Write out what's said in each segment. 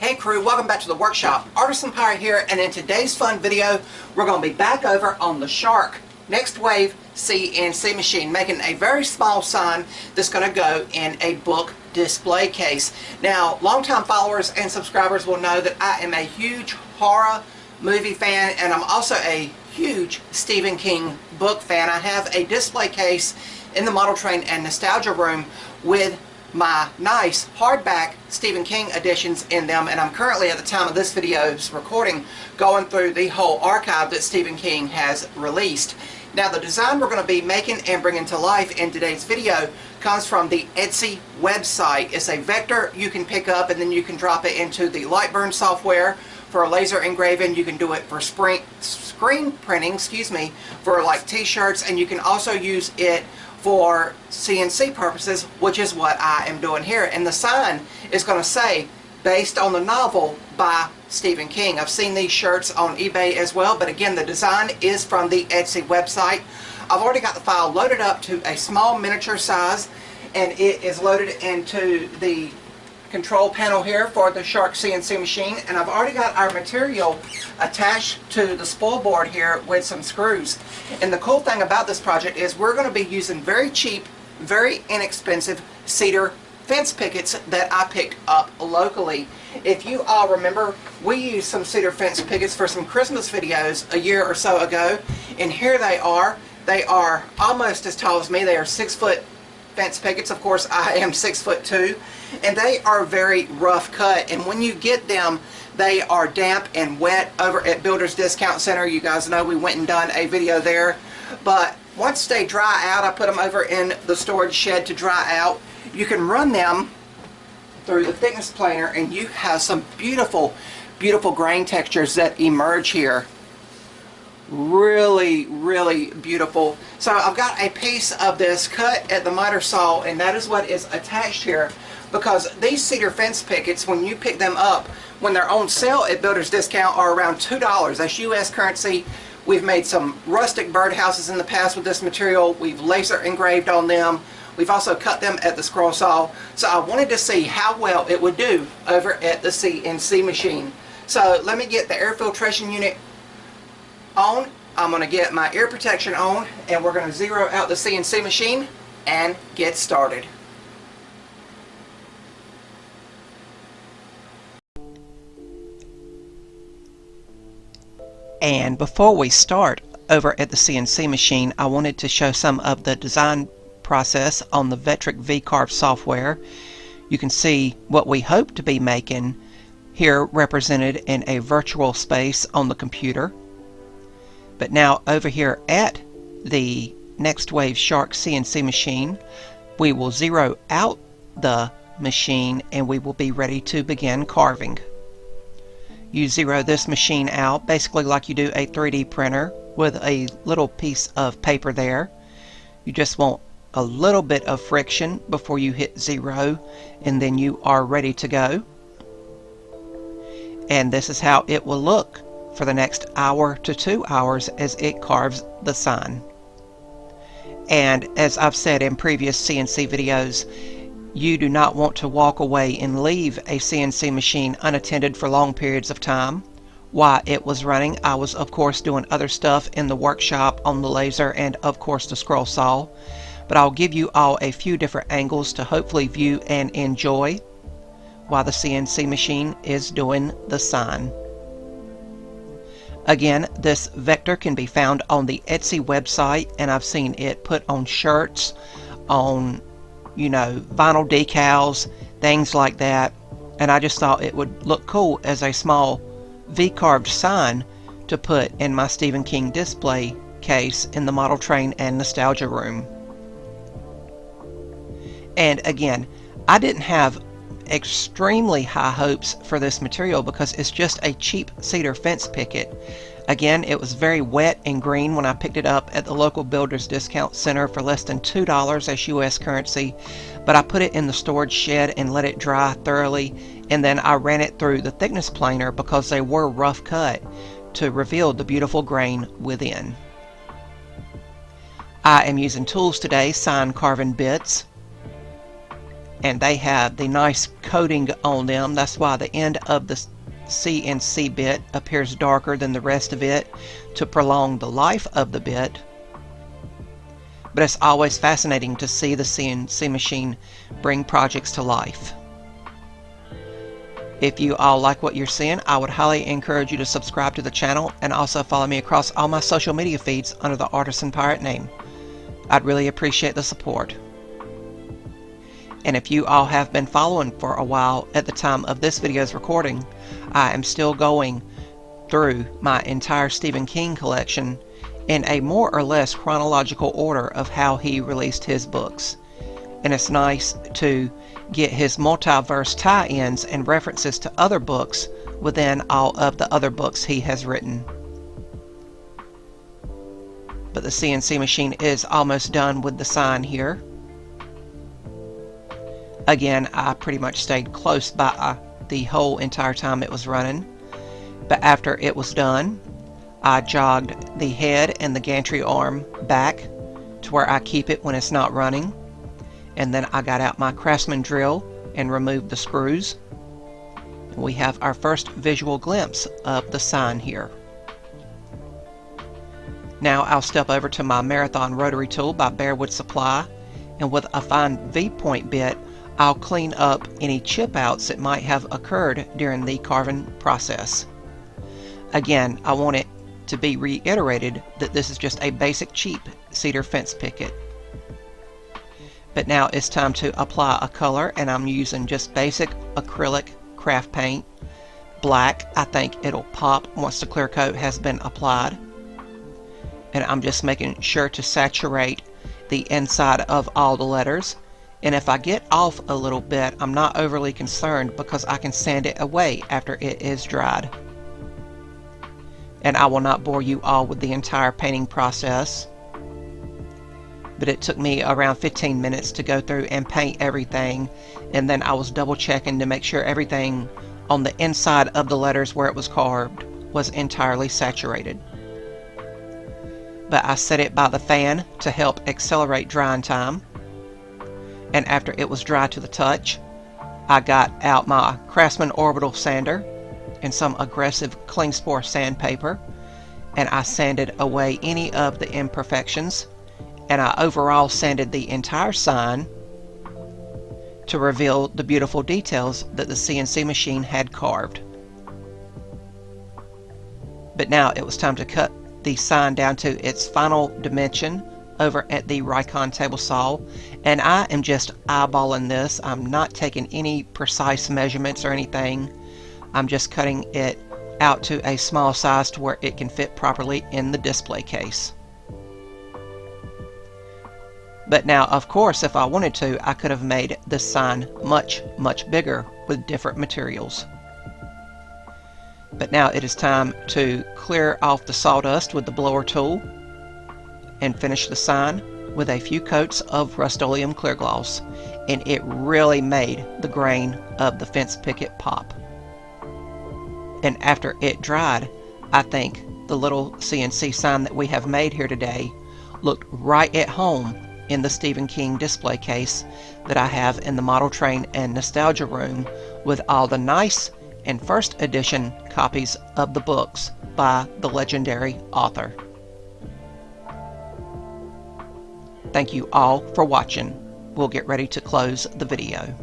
Hey crew, welcome back to the workshop. Artisan Pirate here, and in today's fun video, we're going to be back over on the Shark Next Wave CNC Machine, making a very small sign that's going to go in a book display case. Now, longtime followers and subscribers will know that I am a huge horror movie fan, and I'm also a huge Stephen King book fan. I have a display case in the model train and nostalgia room with my nice hardback Stephen King editions in them, and I'm currently, at the time of this video's recording, going through the whole archive that Stephen King has released. Now, the design we're going to be making and bringing to life in today's video comes from the Etsy website. It's a vector you can pick up, and then you can drop it into the Lightburn software for laser engraving. You can do it for screen printing, for like t-shirts, and you can also use it for CNC purposes, which is what I am doing here. And the sign is going to say, based on the novel by Stephen King. I've seen these shirts on eBay as well, but again, the design is from the Etsy website. I've already got the file loaded up to a small miniature size, and it is loaded into the control panel here for the Shark CNC machine, and I've already got our material attached to the spool board here with some screws. And the cool thing about this project is we're going to be using very cheap, very inexpensive cedar fence pickets that I picked up locally. If you all remember, we used some cedar fence pickets for some Christmas videos a year or so ago, and here they are. They are almost as tall as me. They are 6-foot fence pickets. Of course, I am 6'2", and they are very rough cut, and when you get them, they are damp and wet over at Builder's Discount Center. You guys know we went and done a video there, but once they dry out, I put them over in the storage shed to dry out. You can run them through the thickness planer, and you have some beautiful, beautiful grain textures that emerge here. Really, really beautiful. So I've got a piece of this cut at the miter saw, and that is what is attached here, because these cedar fence pickets, when you pick them up, when they're on sale at Builder's Discount, are around $2. That's US currency. We've made some rustic birdhouses in the past with this material. We've laser engraved on them. We've also cut them at the scroll saw. So I wanted to see how well it would do over at the CNC machine. So let me get the air filtration unit on. I'm going to get my ear protection on, and we're going to zero out the CNC machine and get started. And before we start over at the CNC machine, I wanted to show some of the design process on the Vectric V-Carve software. You can see what we hope to be making here represented in a virtual space on the computer. But now over here at the Next Wave Shark CNC machine, we will zero out the machine and we will be ready to begin carving. You zero this machine out basically like you do a 3D printer with a little piece of paper there. You just want a little bit of friction before you hit zero, and then you are ready to go. And this is how it will look for the next hour to 2 hours as it carves the sign. And as I've said in previous CNC videos, you do not want to walk away and leave a CNC machine unattended for long periods of time. While it was running, I was of course doing other stuff in the workshop on the laser and of course the scroll saw. But I'll give you all a few different angles to hopefully view and enjoy while the CNC machine is doing the sign. Again, this vector can be found on the Etsy website, and I've seen it put on shirts, on vinyl decals, things like that, and I just thought it would look cool as a small V-carved sign to put in my Stephen King display case in the model train and nostalgia room. And again, I didn't have extremely high hopes for this material because it's just a cheap cedar fence picket. Again, it was very wet and green when I picked it up at the local Builder's Discount Center for less than $2 as US currency, but I put it in the storage shed and let it dry thoroughly, and then I ran it through the thickness planer because they were rough cut to reveal the beautiful grain within. I am using tools today, sign carving bits, and they have the nice coating on them. That's why the end of the CNC bit appears darker than the rest of it, to prolong the life of the bit. But it's always fascinating to see the CNC machine bring projects to life. If you all like what you're seeing, I would highly encourage you to subscribe to the channel and also follow me across all my social media feeds under the Artisan Pirate name. I'd really appreciate the support. And if you all have been following for a while at the time of this video's recording, I am still going through my entire Stephen King collection in a more or less chronological order of how he released his books. And it's nice to get his multiverse tie-ins and references to other books within all of the other books he has written. But the CNC machine is almost done with the sign here. Again, I pretty much stayed close by the whole entire time it was running. But after it was done, I jogged the head and the gantry arm back to where I keep it when it's not running. And then I got out my Craftsman drill and removed the screws. And we have our first visual glimpse of the sign here. Now I'll step over to my Marathon rotary tool by Bearwood Supply, and with a fine V-point bit, I'll clean up any chip outs that might have occurred during the carving process. Again, I want it to be reiterated that this is just a basic cheap Cedar Fence Picket. But now it's time to apply a color, and I'm using just basic acrylic craft paint. Black. I think it'll pop once the clear coat has been applied. And I'm just making sure to saturate the inside of all the letters. And if I get off a little bit, I'm not overly concerned because I can sand it away after it is dried. And I will not bore you all with the entire painting process. But it took me around 15 minutes to go through and paint everything, and then I was double checking to make sure everything on the inside of the letters where it was carved was entirely saturated. But I set it by the fan to help accelerate drying time, and after it was dry to the touch, I got out my Craftsman orbital sander and some aggressive cling spore sandpaper, and I sanded away any of the imperfections. And I overall sanded the entire sign to reveal the beautiful details that the CNC machine had carved. But now it was time to cut the sign down to its final dimension over at the Rikon table saw, and I am just eyeballing this. I'm not taking any precise measurements or anything. I'm just cutting it out to a small size to where it can fit properly in the display case. But now, of course, if I wanted to, I could have made this sign much, much bigger with different materials. But now it is time to clear off the sawdust with the blower tool and finish the sign with a few coats of Rust-Oleum clear gloss. And it really made the grain of the fence picket pop. And after it dried, I think the little CNC sign that we have made here today looked right at home in the Stephen King display case that I have in the model train and nostalgia room, with all the nice and first edition copies of the books by the legendary author. Thank you all for watching. We'll get ready to close the video.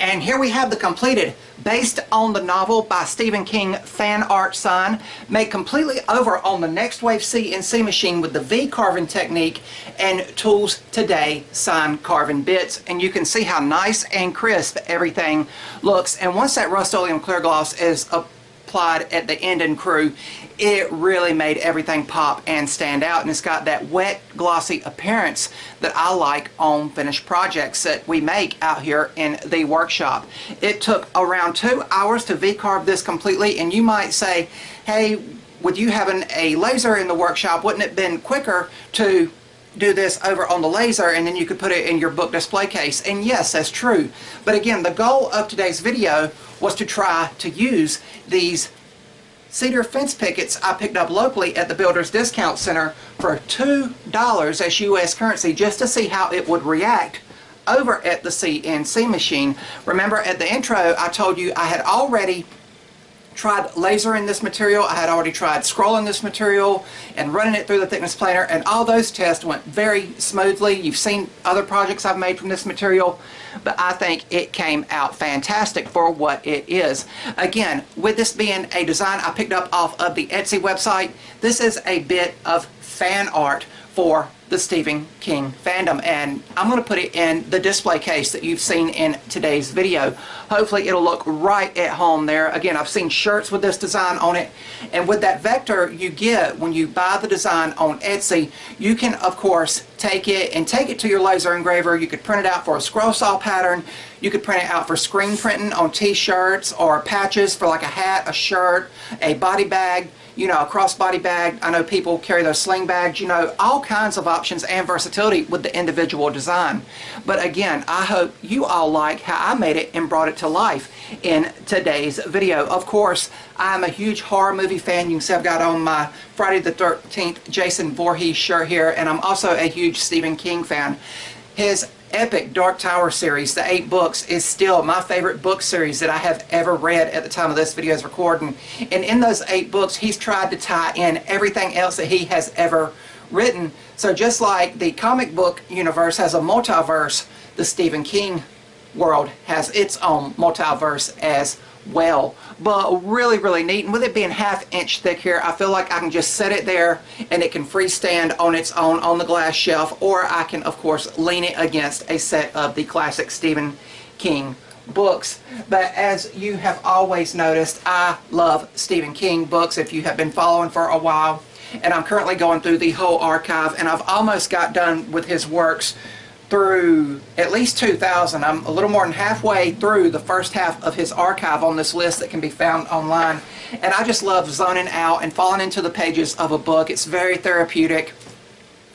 And here we have the completed, based on the novel by Stephen King, fan art sign, made completely over on the Next Wave CNC machine with the V carving technique and Tools Today sign carving bits. And you can see how nice and crisp everything looks. And once that Rust-Oleum clear gloss is applied at the end and crew, it really made everything pop and stand out, and it's got that wet glossy appearance that I like on finished projects that we make out here in the workshop. It took around 2 hours to V-carve this completely, and you might say, hey, with you having a laser in the workshop, wouldn't it have been quicker to do this over on the laser and then you could put it in your book display case? And yes, that's true. But again, the goal of today's video was to try to use these Cedar Fence Pickets I picked up locally at the Builders Discount Center for $2 as U.S. currency, just to see how it would react over at the CNC machine. Remember at the intro I told you I had already tried lasering this material, I had already tried scrolling this material and running it through the thickness planer, and all those tests went very smoothly. You've seen other projects I've made from this material, but I think it came out fantastic for what it is. Again, with this being a design I picked up off of the Etsy website, this is a bit of fan art for the Stephen King fandom, and I'm going to put it in the display case that you've seen in today's video. Hopefully it'll look right at home there. Again, I've seen shirts with this design on it, and with that vector you get when you buy the design on Etsy, you can of course take it to your laser engraver. You could print it out for a scroll saw pattern. You could print it out for screen printing on t-shirts or patches for like a hat, a shirt, a body bag, you know, a crossbody bag. I know people carry those sling bags, you know, all kinds of options and versatility with the individual design. But again, I hope you all like how I made it and brought it to life in today's video. Of course, I'm a huge horror movie fan. You can see I've got on my Friday the 13th Jason Voorhees shirt here, and I'm also a huge Stephen King fan. His epic Dark Tower series, the 8 books, is still my favorite book series that I have ever read at the time of this video's recording. And in those 8 books, he's tried to tie in everything else that he has ever written. So just like the comic book universe has a multiverse, the Stephen King world has its own multiverse as well. But really neat, and with it being 1/2 inch thick here, I feel like I can just set it there and it can freestand on its own on the glass shelf, or I can of course lean it against a set of the classic Stephen King books. But as you have always noticed, I love Stephen King books if you have been following for a while, and I'm currently going through the whole archive, and I've almost got done with his works through at least 2000. I'm a little more than halfway through the first half of his archive on this list that can be found online, and I just love zoning out and falling into the pages of a book. It's very therapeutic,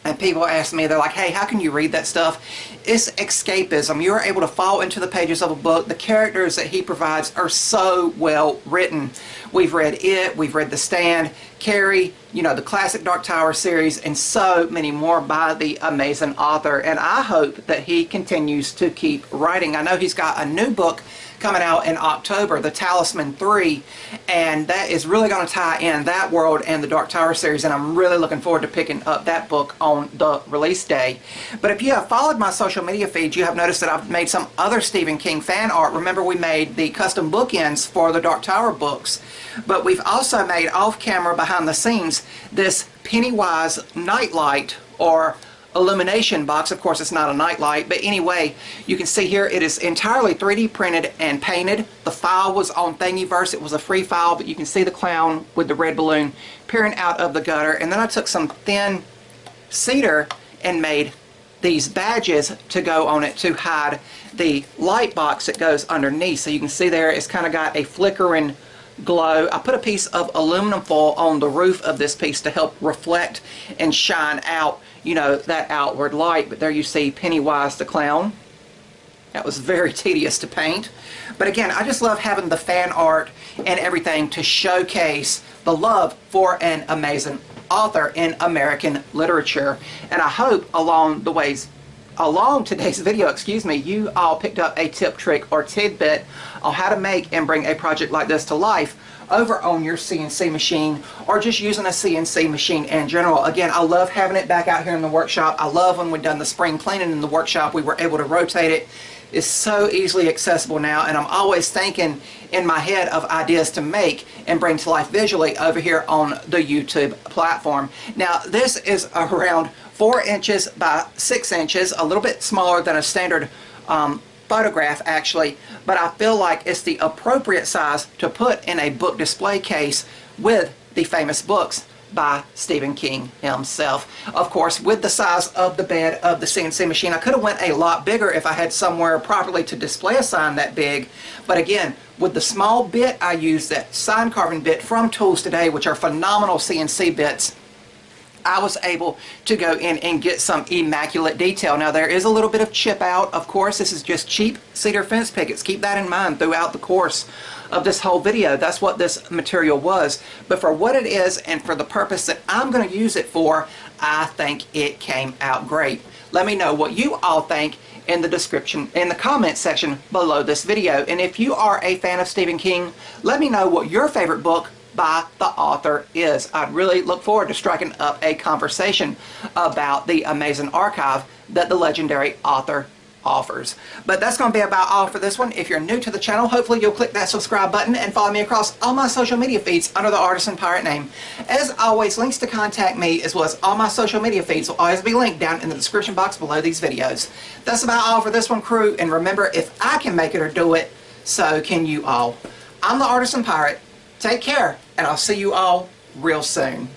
and people ask me, they're like, hey, how can you read that stuff? It's escapism. You're able to fall into the pages of a book. The characters that he provides are so well written. We've read it, we've read The Stand, Carrie, you know, the classic Dark Tower series, and so many more by the amazing author. And I hope that he continues to keep writing. I know he's got a new book coming out in October, The Talisman 3, and that is really going to tie in that world and the Dark Tower series, and I'm really looking forward to picking up that book on the release day. But if you have followed my social media feeds, you have noticed that I've made some other Stephen King fan art. Remember, we made the custom bookends for the Dark Tower books, but we've also made off camera, behind the scenes, this Pennywise nightlight or illumination box. Of course, it's not a nightlight, but anyway, you can see here it is entirely 3D printed and painted. The file was on Thingiverse. It was a free file, but you can see the clown with the red balloon peering out of the gutter. And then I took some thin cedar and made these badges to go on it to hide the light box that goes underneath. So you can see there it's kind of got a flickering glow. I put a piece of aluminum foil on the roof of this piece to help reflect and shine out, you know, that outward light. But there you see Pennywise the clown. That was very tedious to paint. But again, I just love having the fan art and everything to showcase the love for an amazing author in American literature. And I hope along today's video, you all picked up a tip, trick, or tidbit on how to make and bring a project like this to life over on your CNC machine, or just using a CNC machine in general. Again, I love having it back out here in the workshop. I love when we've done the spring cleaning in the workshop, we were able to rotate it. It's so easily accessible now, and I'm always thinking in my head of ideas to make and bring to life visually over here on the YouTube platform. Now, this is around 4 inches by 6 inches, a little bit smaller than a standard photograph actually, but I feel like it's the appropriate size to put in a book display case with the famous books by Stephen King himself. Of course, with the size of the bed of the CNC machine, I could have went a lot bigger if I had somewhere properly to display a sign that big, but again, with the small bit, I used that sign carving bit from Tools Today, which are phenomenal CNC bits. I was able to go in and get some immaculate detail. Now there is a little bit of chip out, of course. This is just cheap cedar fence pickets. Keep that in mind throughout the course of this whole video. That's what this material was. But for what it is and for the purpose that I'm going to use it for, I think it came out great. Let me know what you all think in the description, in the comment section below this video. And if you are a fan of Stephen King, let me know what your favorite book by the author is. I'd really look forward to striking up a conversation about the amazing archive that the legendary author offers. But that's going to be about all for this one. If you're new to the channel, hopefully you'll click that subscribe button and follow me across all my social media feeds under the Artisan Pirate name. As always, links to contact me as well as all my social media feeds will always be linked down in the description box below these videos. That's about all for this one, crew, and remember, if I can make it or do it, so can you all. I'm the Artisan Pirate. Take care, and I'll see you all real soon.